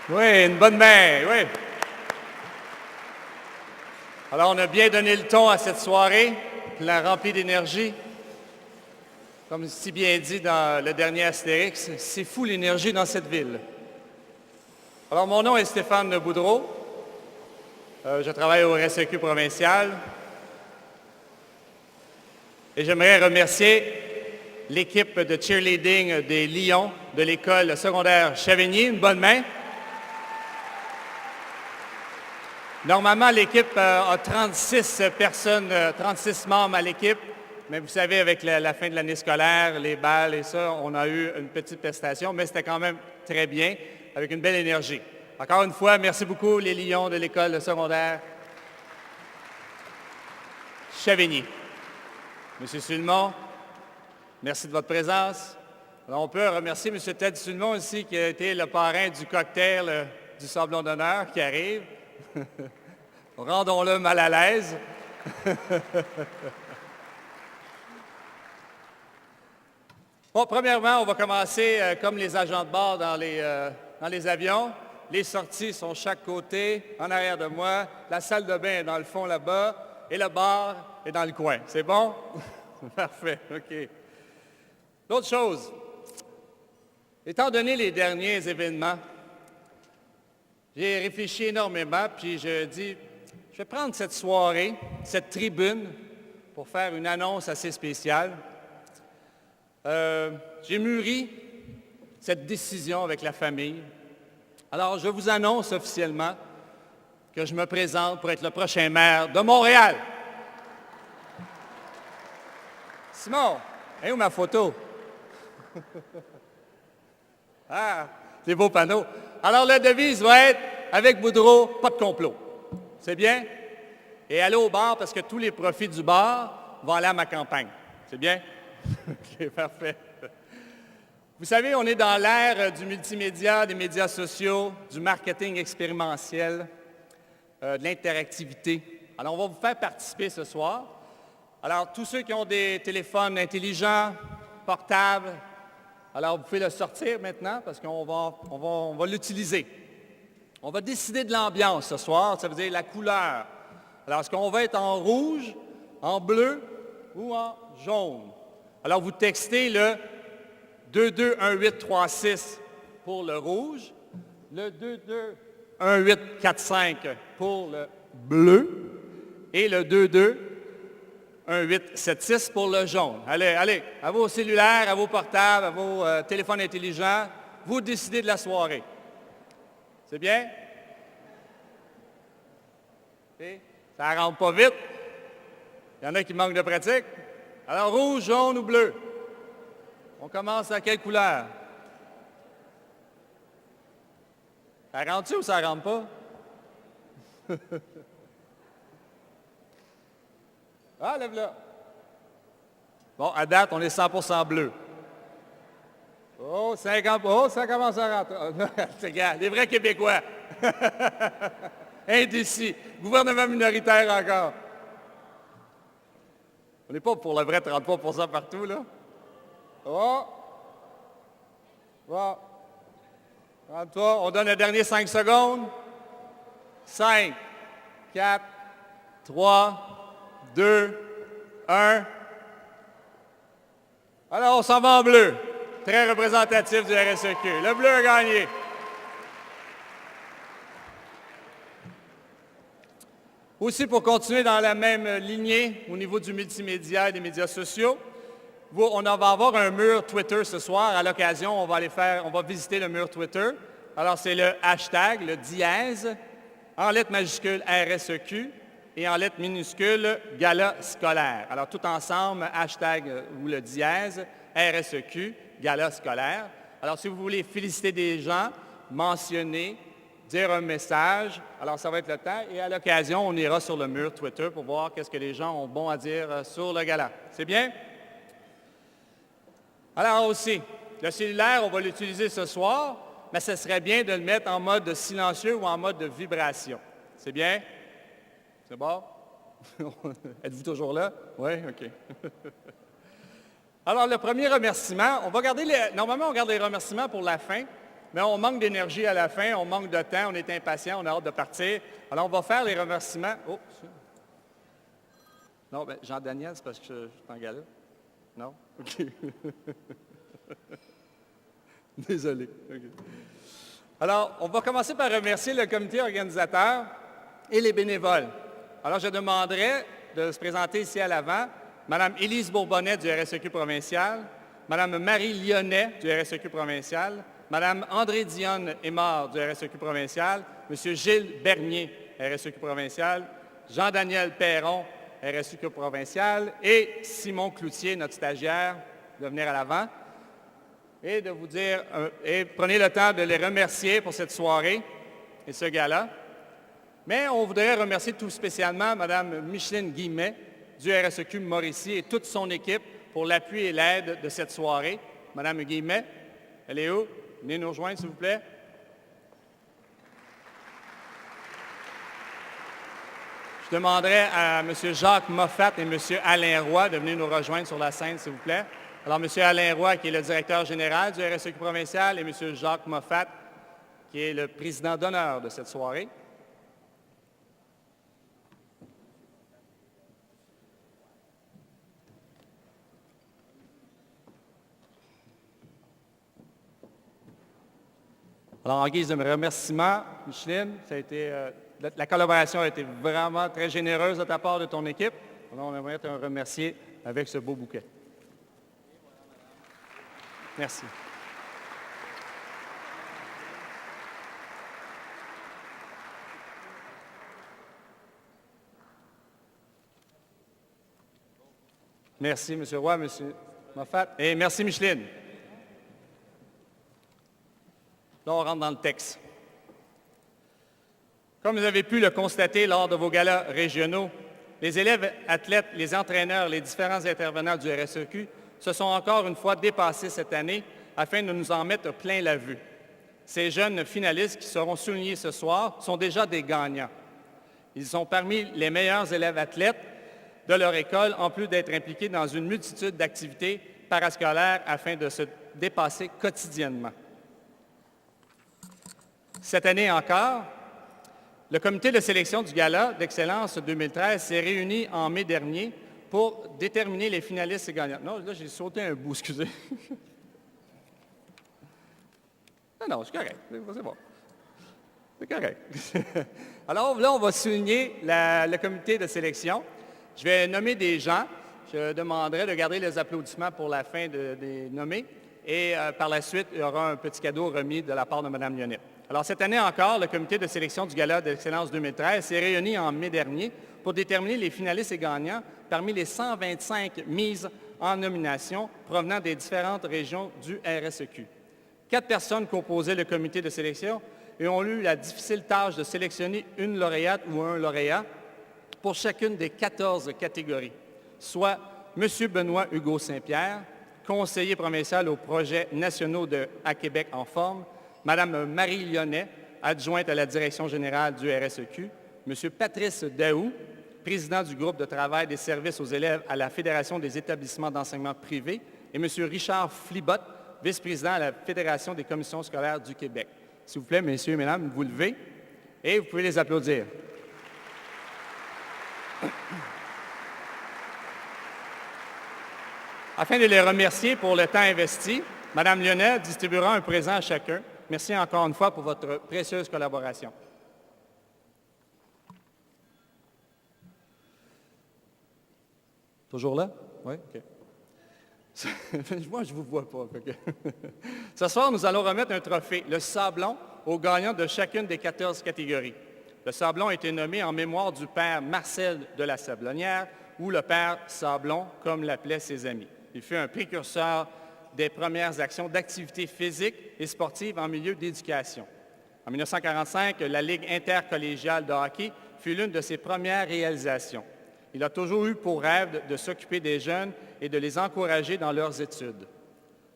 Oui, une bonne main, oui. Alors, on a bien donné le ton à cette soirée, la remplie d'énergie. Comme si bien dit dans le dernier Astérix, c'est fou l'énergie dans cette ville. Alors, mon nom est Stéphane Boudreau. Je travaille au RSEQ provincial. Et j'aimerais remercier l'équipe de cheerleading des Lions de l'école secondaire Chavigny. Une bonne main. Normalement, l'équipe a 36 personnes, 36 membres à l'équipe. Mais vous savez, avec la fin de l'année scolaire, les balles et ça, on a eu une petite prestation, mais c'était quand même très bien, avec une belle énergie. Encore une fois, merci beaucoup les Lions de l'école secondaire Chavigny. Monsieur Sulmon, merci de votre présence. Alors, on peut remercier M. Ted Sulmon aussi, qui a été le parrain du cocktail du Sablon d'honneur qui arrive. Rendons-le mal à l'aise. Bon, premièrement, on va commencer comme les agents de bord dans les avions. Les sorties sont chaque côté, en arrière de moi. La salle de bain est dans le fond là-bas et le bar est dans le coin. C'est bon? Parfait, OK. L'autre chose, étant donné les derniers événements, j'ai réfléchi énormément, puis je dis, je vais prendre cette soirée, cette tribune, pour faire une annonce assez spéciale. J'ai mûri cette décision avec la famille. Alors, je vous annonce officiellement que je me présente pour être le prochain maire de Montréal. Simon, où ma photo? Ah, des beaux panneaux. Alors, la devise va être, avec Boudreau, pas de complot. C'est bien? Et aller au bar parce que tous les profits du bar vont aller à ma campagne. C'est bien? OK, parfait. Vous savez, on est dans l'ère du multimédia, des médias sociaux, du marketing expérimentiel, de l'interactivité. Alors, on va vous faire participer ce soir. Alors, tous ceux qui ont des téléphones intelligents, portables, alors vous pouvez le sortir maintenant parce qu'on va l'utiliser. On va décider de l'ambiance ce soir, ça veut dire la couleur. Alors, est-ce qu'on va être en rouge, en bleu ou en jaune? Alors, vous textez le 221836 pour le rouge, le 221845 pour le bleu et le 221876 pour le jaune. Allez, à vos cellulaires, à vos portables, à vos téléphones intelligents, vous décidez de la soirée. C'est bien? Okay. Ça ne rentre pas vite. Il y en a qui manquent de pratique. Alors, rouge, jaune ou bleu? On commence à quelle couleur? Ça rentre-tu ou ça ne rentre pas? Ah, lève-la. Bon, à date, on est 100% bleu. Oh, 50, oh, ça commence à rentrer. Regarde, les vrais Québécois. Indécis. Gouvernement minoritaire encore. On n'est pas pour le vrai 33% partout, là. Oh! Bon. 33. On donne le dernier 5 secondes. 5, 4, 3, 2, 1. Alors, on s'en va en bleu. Très représentatif du RSEQ. Le bleu a gagné. Aussi, pour continuer dans la même lignée au niveau du multimédia et des médias sociaux, on va avoir un mur Twitter ce soir. À l'occasion, on va visiter le mur Twitter. Alors, c'est le hashtag, le dièse, en lettres majuscules RSEQ et en lettres minuscules Gala scolaire. Alors, tout ensemble, hashtag ou le dièse, RSEQ, Gala scolaire. Alors, si vous voulez féliciter des gens, mentionner, dire un message, alors ça va être le temps. Et à l'occasion, on ira sur le mur Twitter pour voir qu'est-ce que les gens ont bon à dire sur le gala. C'est bien? Alors aussi, le cellulaire, on va l'utiliser ce soir, mais ce serait bien de le mettre en mode silencieux ou en mode de vibration. C'est bien? C'est bon? Êtes-vous toujours là? Oui? OK. Alors, le premier remerciement, normalement, on garde les remerciements pour la fin, mais on manque d'énergie à la fin, on manque de temps, on est impatient, on a hâte de partir. Alors, on va faire les remerciements. Oh, non, bien, Jean-Daniel, c'est parce que je suis en gala. Non? OK. Désolé. Okay. Alors, on va commencer par remercier le comité organisateur et les bénévoles. Alors, je demanderai de se présenter ici à l'avant Mme Élise Bourbonnais du RSEQ provincial, Mme Marie Lyonnais du RSEQ provincial, Mme André-Dionne Aymard du RSEQ provincial, M. Gilles Bernier, RSEQ provincial, Jean-Daniel Perron, RSEQ provincial, et Simon Cloutier, notre stagiaire, de venir à l'avant. Et de vous dire, et prenez le temps de les remercier pour cette soirée et ce gala. Mais on voudrait remercier tout spécialement Mme Micheline Guillemet du RSEQ Mauricie et toute son équipe pour l'appui et l'aide de cette soirée. Mme Guillemet, elle est où? Venez nous rejoindre, s'il vous plaît. Je demanderai à M. Jacques Moffat et M. Alain Roy de venir nous rejoindre sur la scène, s'il vous plaît. Alors, M. Alain Roy, qui est le directeur général du RSEQ provincial, et M. Jacques Moffat, qui est le président d'honneur de cette soirée. Alors, en guise de remerciement, Micheline, ça a été, la collaboration a été vraiment très généreuse de ta part de ton équipe. Alors, on aimerait te remercier avec ce beau bouquet. Merci. Merci, M. Roy, M. Moffat. Et merci, Micheline. Là, on rentre dans le texte. Comme vous avez pu le constater lors de vos galas régionaux, les élèves, athlètes, les entraîneurs, les différents intervenants du RSEQ se sont encore une fois dépassés cette année afin de nous en mettre plein la vue. Ces jeunes finalistes qui seront soulignés ce soir sont déjà des gagnants. Ils sont parmi les meilleurs élèves athlètes de leur école, en plus d'être impliqués dans une multitude d'activités parascolaires afin de se dépasser quotidiennement. Cette année encore, le comité de sélection du Gala d'Excellence 2013 s'est réuni en mai dernier pour déterminer les finalistes et gagnants. Non, là, j'ai sauté un bout, excusez. Non, c'est correct. C'est bon. C'est correct. Alors là, on va souligner le comité de sélection. Je vais nommer des gens. Je demanderai de garder les applaudissements pour la fin des nommés. Et par la suite, il y aura un petit cadeau remis de la part de Mme Lyonnais. Alors, cette année encore, le comité de sélection du Gala d'Excellence 2013 s'est réuni en mai dernier pour déterminer les finalistes et gagnants parmi les 125 mises en nomination provenant des différentes régions du RSEQ. 4 personnes composaient le comité de sélection et ont eu la difficile tâche de sélectionner une lauréate ou un lauréat pour chacune des 14 catégories, soit M. Benoît Hugo Saint-Pierre, conseiller provincial aux projets nationaux de À Québec en forme, Mme Marie Lyonnais, adjointe à la direction générale du RSEQ, M. Patrice Daou, président du groupe de travail des services aux élèves à la Fédération des établissements d'enseignement privé, et M. Richard Flibot, vice-président à la Fédération des commissions scolaires du Québec. S'il vous plaît, messieurs et mesdames, vous levez et vous pouvez les applaudir. Afin de les remercier pour le temps investi, Mme Lyonnais distribuera un présent à chacun. Merci encore une fois pour votre précieuse collaboration. Toujours là? Oui? OK. Moi, je ne vous vois pas. Ce soir, nous allons remettre un trophée, le Sablon, aux gagnants de chacune des 14 catégories. Le Sablon a été nommé en mémoire du père Marcel de la Sablonnière, ou le père Sablon, comme l'appelaient ses amis. Il fut un précurseur des premières actions d'activité physique et sportive en milieu d'éducation. En 1945, la Ligue intercollégiale de hockey fut l'une de ses premières réalisations. Il a toujours eu pour rêve de s'occuper des jeunes et de les encourager dans leurs études.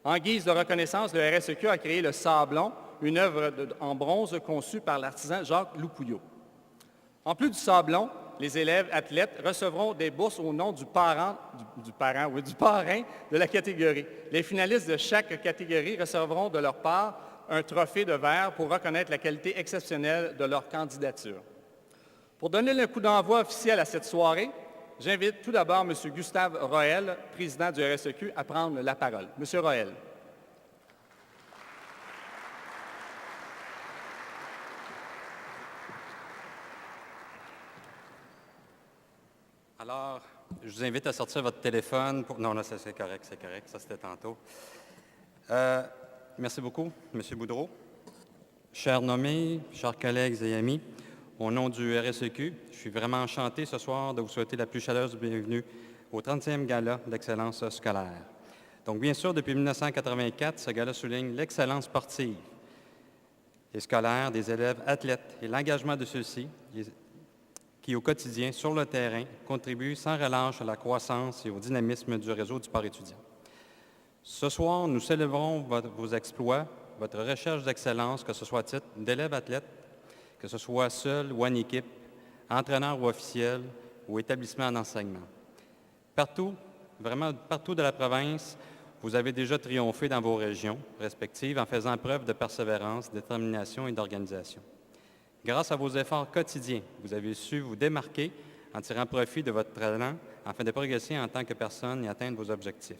En guise de reconnaissance, le RSEQ a créé le Sablon, une œuvre en bronze conçue par l'artisan Jacques Loupouillot. En plus du Sablon, les élèves athlètes recevront des bourses au nom du parrain de la catégorie. Les finalistes de chaque catégorie recevront de leur part un trophée de verre pour reconnaître la qualité exceptionnelle de leur candidature. Pour donner le coup d'envoi officiel à cette soirée, j'invite tout d'abord M. Gustave Roel, président du RSEQ, à prendre la parole. M. Roel. Alors, je vous invite à sortir votre téléphone. Non, là, c'est correct, ça c'était tantôt. Merci beaucoup, M. Boudreau. Chers nommés, chers collègues et amis, au nom du RSEQ, je suis vraiment enchanté ce soir de vous souhaiter la plus chaleureuse bienvenue au 30e Gala d'excellence scolaire. Donc, bien sûr, depuis 1984, ce gala souligne l'excellence sportive et scolaire des élèves athlètes et l'engagement de ceux-ci qui, au quotidien, sur le terrain, contribuent sans relâche à la croissance et au dynamisme du réseau du sport étudiant. Ce soir, nous célébrons vos exploits, votre recherche d'excellence, que ce soit à titre d'élève athlète, que ce soit seul ou en équipe, entraîneur ou officiel, ou établissement d'enseignement. Partout, vraiment partout de la province, vous avez déjà triomphé dans vos régions respectives en faisant preuve de persévérance, de détermination et d'organisation. Grâce à vos efforts quotidiens, vous avez su vous démarquer en tirant profit de votre talent afin de progresser en tant que personne et atteindre vos objectifs.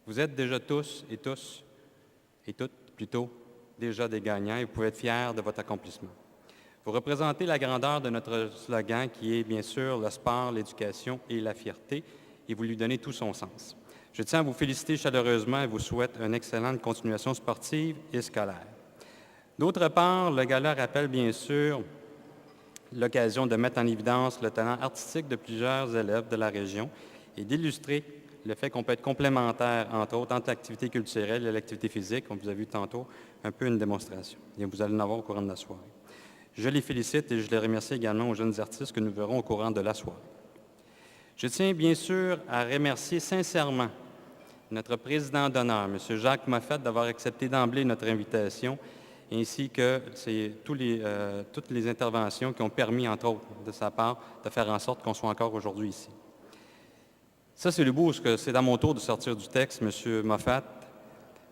Vous êtes déjà tous et toutes plutôt déjà des gagnants et vous pouvez être fiers de votre accomplissement. Vous représentez la grandeur de notre slogan qui est bien sûr le sport, l'éducation et la fierté et vous lui donnez tout son sens. Je tiens à vous féliciter chaleureusement et vous souhaite une excellente continuation sportive et scolaire. D'autre part, le gala rappelle bien sûr l'occasion de mettre en évidence le talent artistique de plusieurs élèves de la région et d'illustrer le fait qu'on peut être complémentaire, entre autres, entre l'activité culturelle et l'activité physique. On vous a vu tantôt un peu une démonstration. Et vous allez en avoir au courant de la soirée. Je les félicite et je les remercie également aux jeunes artistes que nous verrons au courant de la soirée. Je tiens bien sûr à remercier sincèrement notre président d'honneur, M. Jacques Moffett, d'avoir accepté d'emblée notre invitation ainsi que toutes les interventions qui ont permis, entre autres, de sa part, de faire en sorte qu'on soit encore aujourd'hui ici. Ça, c'est le bout, c'est à mon tour de sortir du texte, M. Moffett.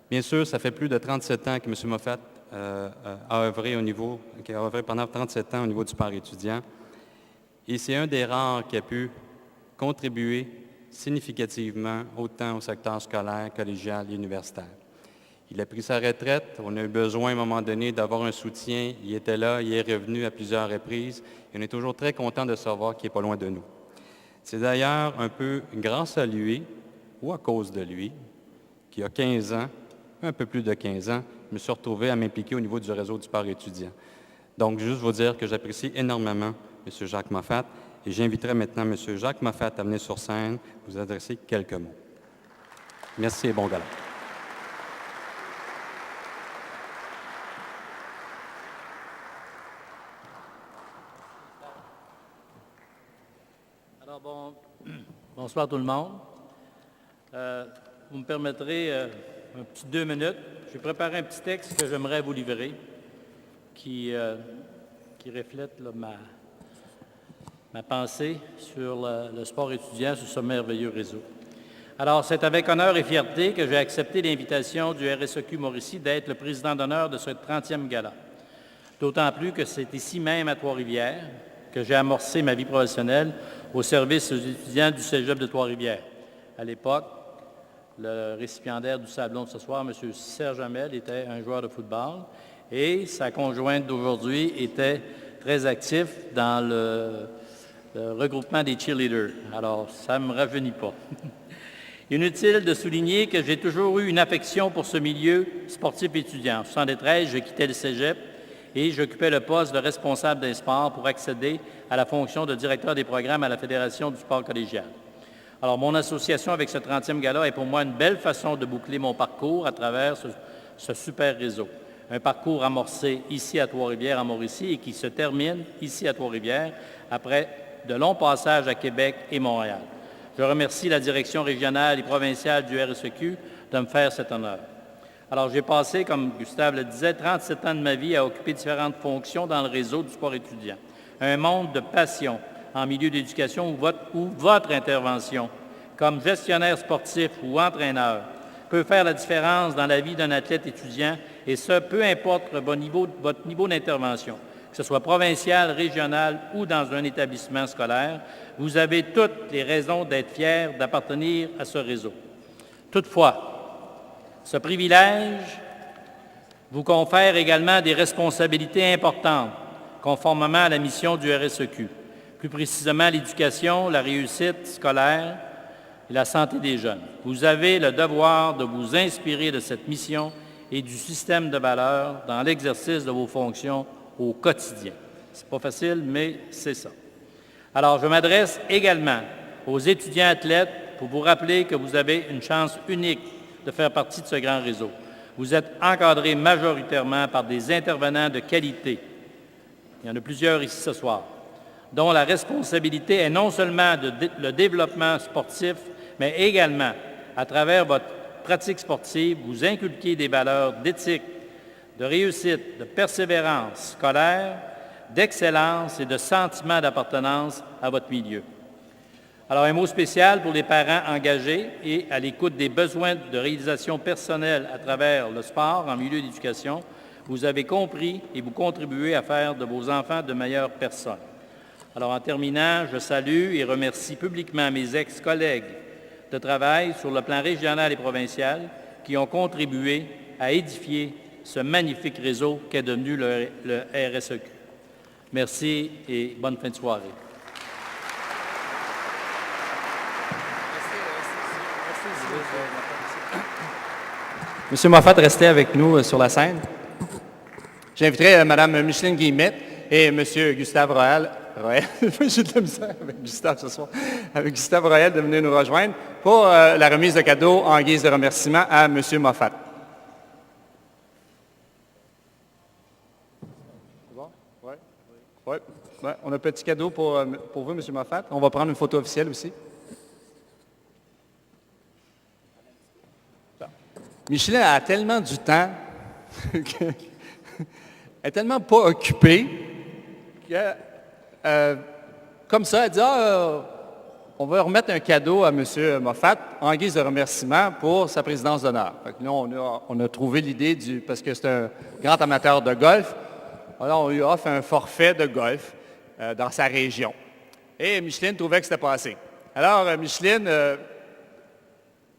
Bien sûr, ça fait plus de 37 ans que M. Moffett a œuvré pendant 37 ans au niveau du sport étudiant. Et c'est un des rares qui a pu contribuer significativement autant au secteur scolaire, collégial et universitaire. Il a pris sa retraite. On a eu besoin à un moment donné d'avoir un soutien. Il était là, il est revenu à plusieurs reprises. Et on est toujours très content de savoir qu'il n'est pas loin de nous. C'est d'ailleurs un peu grâce à lui, ou à cause de lui, qu'il y a 15 ans, un peu plus de 15 ans, je me suis retrouvé à m'impliquer au niveau du réseau du sport étudiant. Donc, juste vous dire que j'apprécie énormément M. Jacques Moffett et j'inviterai maintenant M. Jacques Moffett à venir sur scène vous adresser quelques mots. Merci et bon gala. Alors, bonsoir tout le monde. Vous me permettrez un petit 2 minutes. J'ai préparé un petit texte que j'aimerais vous livrer qui reflète là, ma pensée sur le sport étudiant sur ce merveilleux réseau. Alors, c'est avec honneur et fierté que j'ai accepté l'invitation du RSEQ Mauricie d'être le président d'honneur de ce 30e gala. D'autant plus que c'est ici même à Trois-Rivières que j'ai amorcé ma vie professionnelle au service aux étudiants du Cégep de Trois-Rivières. À l'époque, le récipiendaire du sablon de ce soir, M. Serge Hamel, était un joueur de football et sa conjointe d'aujourd'hui était très actif dans le regroupement des cheerleaders. Alors, ça ne me rajeunit pas. Inutile de souligner que j'ai toujours eu une affection pour ce milieu sportif étudiant. En 1973, je quittais le Cégep et j'occupais le poste de responsable des sports pour accéder à la fonction de directeur des programmes à la Fédération du sport collégial. Alors, mon association avec ce 30e gala est pour moi une belle façon de boucler mon parcours à travers ce super réseau. Un parcours amorcé ici à Trois-Rivières, en Mauricie, et qui se termine ici à Trois-Rivières après de longs passages à Québec et Montréal. Je remercie la direction régionale et provinciale du RSEQ de me faire cet honneur. Alors, j'ai passé, comme Gustave le disait, 37 ans de ma vie à occuper différentes fonctions dans le réseau du sport étudiant. Un monde de passion en milieu d'éducation où votre intervention, comme gestionnaire sportif ou entraîneur, peut faire la différence dans la vie d'un athlète étudiant, et ce, peu importe votre niveau d'intervention, que ce soit provincial, régional ou dans un établissement scolaire. Vous avez toutes les raisons d'être fiers d'appartenir à ce réseau. Toutefois, ce privilège vous confère également des responsabilités importantes, conformément à la mission du RSEQ, plus précisément l'éducation, la réussite scolaire et la santé des jeunes. Vous avez le devoir de vous inspirer de cette mission et du système de valeurs dans l'exercice de vos fonctions au quotidien. C'est pas facile, mais c'est ça. Alors, je m'adresse également aux étudiants athlètes pour vous rappeler que vous avez une chance unique de faire partie de ce grand réseau. Vous êtes encadrés majoritairement par des intervenants de qualité. Il y en a plusieurs ici ce soir, dont la responsabilité est non seulement le développement sportif, mais également, à travers votre pratique sportive, vous inculquez des valeurs d'éthique, de réussite, de persévérance scolaire, d'excellence et de sentiment d'appartenance à votre milieu. Alors, un mot spécial pour les parents engagés et à l'écoute des besoins de réalisation personnelle à travers le sport en milieu d'éducation. Vous avez compris et vous contribuez à faire de vos enfants de meilleures personnes. Alors, en terminant, je salue et remercie publiquement mes ex-collègues de travail sur le plan régional et provincial qui ont contribué à édifier ce magnifique réseau qu'est devenu le RSEQ. Merci et bonne fin de soirée. Monsieur Moffat, restez avec nous sur la scène. J'inviterai Mme Micheline Guillemette et M. Gustave Royal. J'ai de la misère avec Gustave ce soir. Avec Gustave Royal de venir nous rejoindre pour la remise de cadeaux en guise de remerciement à M. Moffat. C'est bon? Oui. Ouais. Ouais. On a un petit cadeau pour vous, M. Moffat. On va prendre une photo officielle aussi. Micheline a tellement du temps, elle est tellement pas occupée, que, comme ça, elle dit on va remettre un cadeau à M. Moffat en guise de remerciement pour sa présidence d'honneur. Là, on a trouvé l'idée, parce que c'est un grand amateur de golf, alors on lui offre un forfait de golf dans sa région. Et Micheline trouvait que c'était pas assez. Alors, Micheline...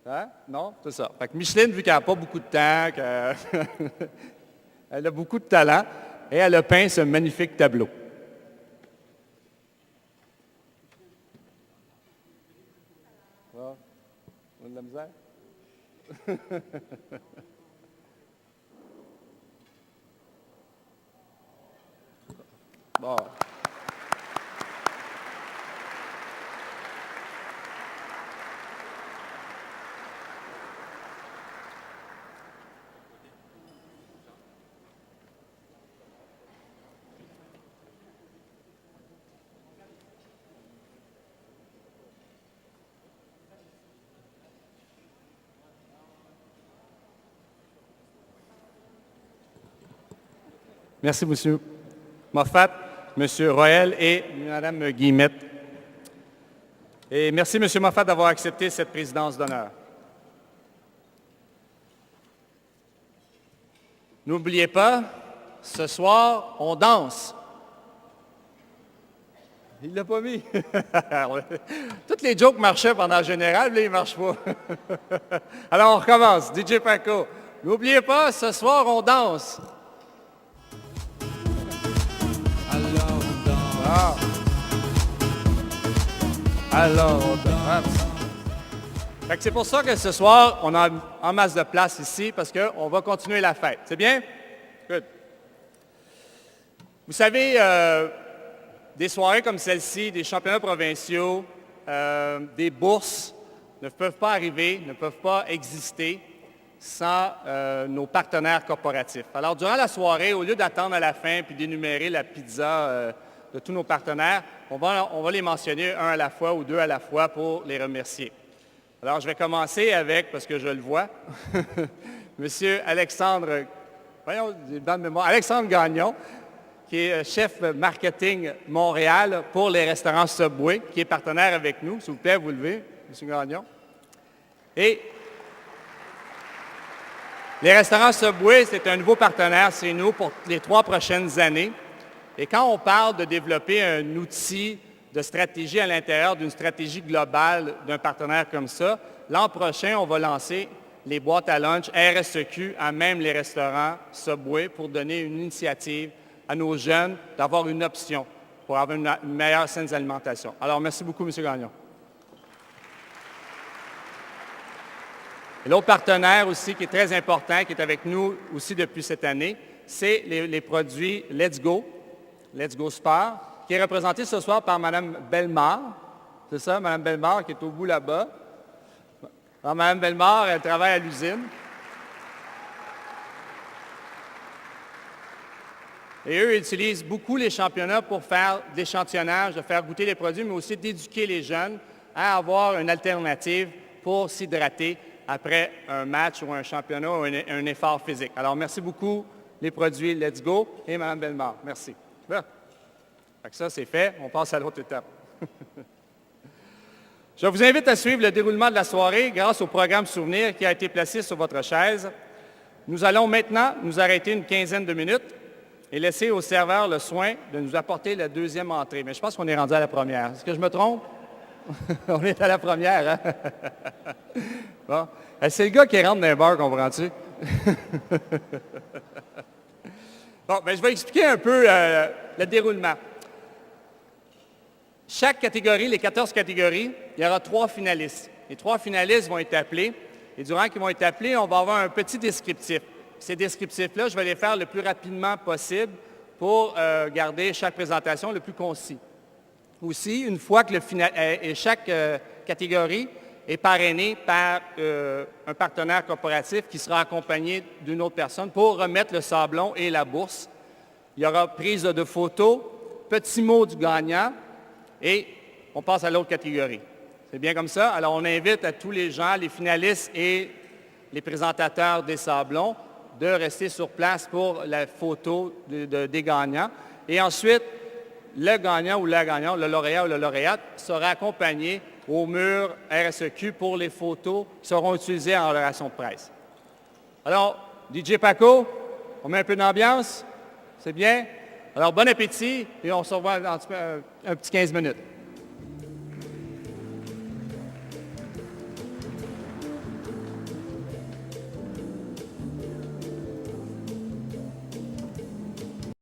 Hein? Non? C'est ça. Fait que Micheline, vu qu'elle n'a pas beaucoup de temps, elle a beaucoup de talent, et elle a peint ce magnifique tableau. Ah, on a de la misère? Bon. Merci, M. Moffat, M. Royal et Mme Guillemette. Et merci, M. Moffat, d'avoir accepté cette présidence d'honneur. N'oubliez pas, ce soir, on danse. Il ne l'a pas mis. Toutes les jokes marchaient pendant le général, là, ils ne marchent pas. Alors, on recommence. DJ Paco. N'oubliez pas, ce soir, on danse. Ah. Alors, c'est pour ça que ce soir, on a en masse de place ici parce qu'on va continuer la fête. C'est bien? Good. Vous savez, des soirées comme celle-ci, des championnats provinciaux, des bourses ne peuvent pas arriver, ne peuvent pas exister sans nos partenaires corporatifs. Alors, durant la soirée, au lieu d'attendre à la fin puis d'énumérer la pizza de tous nos partenaires, on va les mentionner un à la fois ou deux à la fois pour les remercier. Alors, je vais commencer avec, parce que je le vois, M. Alexandre, Alexandre Gagnon, qui est chef marketing Montréal pour les restaurants Subway, qui est partenaire avec nous. S'il vous plaît, vous levez, M. Gagnon. Et Les restaurants Subway, c'est un nouveau partenaire, c'est nous pour les 3 prochaines années. Et quand on parle de développer un outil de stratégie à l'intérieur d'une stratégie globale d'un partenaire comme ça, l'an prochain, on va lancer les boîtes à lunch RSEQ à même les restaurants Subway pour donner une initiative à nos jeunes d'avoir une option pour avoir une meilleure saine alimentation. Alors, merci beaucoup, M. Gagnon. Et l'autre partenaire aussi qui est très important, qui est avec nous aussi depuis cette année, c'est les produits Let's Go Sport, qui est représenté ce soir par Mme Bellemare. C'est ça, Mme Bellemare qui est au bout là-bas. Alors, Mme Bellemare, elle travaille à l'usine. Et eux utilisent beaucoup les championnats pour faire d'échantillonnage, de faire goûter les produits, mais aussi d'éduquer les jeunes à avoir une alternative pour s'hydrater après un match ou un championnat ou un effort physique. Alors, merci beaucoup, les produits Let's Go et Mme Bellemare. Merci. Bon. Fait que ça, c'est fait. On passe à l'autre étape. Je vous invite à suivre le déroulement de la soirée grâce au programme Souvenir qui a été placé sur votre chaise. Nous allons maintenant nous arrêter une quinzaine de minutes et laisser au serveur le soin de nous apporter la deuxième entrée. Mais je pense qu'on est rendu à la première. Est-ce que je me trompe? On est à la première, hein? Bon. C'est le gars qui rentre dans les bars, comprends-tu? Bon, bien, je vais expliquer un peu le déroulement. Chaque catégorie, les 14 catégories, il y aura 3 finalistes. Les 3 finalistes vont être appelés. Et durant qu'ils vont être appelés, on va avoir un petit descriptif. Ces descriptifs-là, je vais les faire le plus rapidement possible pour garder chaque présentation le plus concis. Aussi, une fois que chaque catégorie est parrainée par un partenaire corporatif qui sera accompagné d'une autre personne pour remettre le sablon et la bourse, il y aura prise de photos, petit mot du gagnant, et on passe à l'autre catégorie. C'est bien comme ça? Alors, on invite à tous les gens, les finalistes et les présentateurs des sablons, de rester sur place pour la photo des gagnants. Et ensuite, le gagnant ou la gagnante, le lauréat ou la lauréate, sera accompagné au mur RSEQ pour les photos qui seront utilisées en relation de presse. Alors, DJ Paco, on met un peu d'ambiance? C'est bien? Alors, bon appétit et on se revoit dans un petit 15 minutes.